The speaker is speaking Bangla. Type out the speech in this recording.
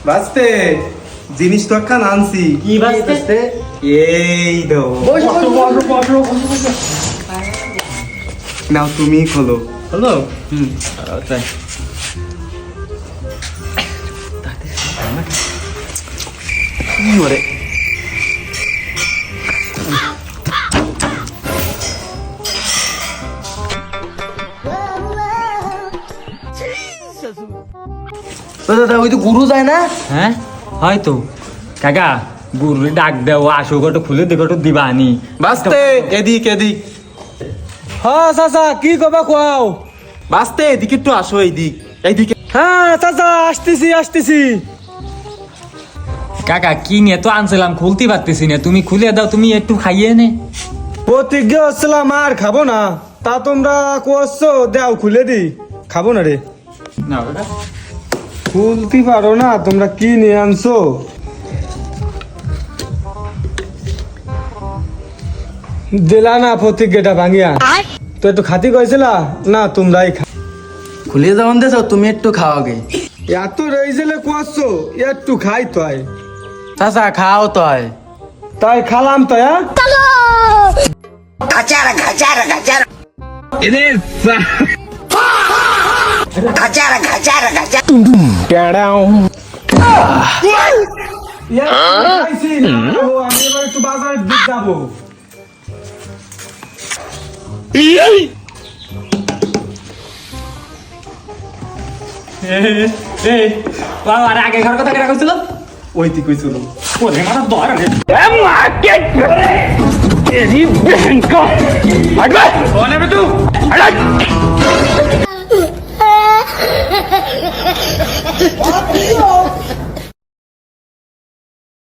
বাস্তে জিনিস তো একখান আনছি। কি বাজতে? এই দাও নাও, তুমি খোলো। হলো তাই কি করে দাদা ওই তো গুরু যায় না? হ্যাঁ হয়তো কাকা গুরু ডাক দেও আসো গোটো খুলে দিকে গোটো দিবা আনি বাস্তে এদিক এদিক। হ্যাঁ চাচা কি কবা কোয়াও? বাস্তে এদিক একটু আসো, এইদিক এইদিকে। হ্যাঁ চাচা আসতেছি। কাকা কি নিয়ে তো আনছিলাম খুলতে পারতেছি না, তুমি খুলে দাও, তুমি একটু খাইয়ে নে। প্রতিজ্ঞা হচ্ছিলাম আর খাবো না, তা তোমরা কোয়াচ্ছো দেও খুলে দি। খাবো না রে, না কাকা খুলতে পারো না তোমরা, কি নিয়ে আনছো? দিলা না প্রতিজ্ঞাটা ভাঙিয়া, তো একটু খাতি কইছিলা না, তোমরাই খুলে যখন দেছো তুমি একটু খাও আগে। এত রইছিলে কোয়াচ্ছো একটু খাই তাই চাচা খাও তো হয়। তাই খালাম তো। আমি এবার একটু বাজারের দিক যাবো। বাবা আর আগে ঘর কথা কেনা করছিল ওই দিক কইছিল। ওরে মাথা ধর রে ওনে বেটু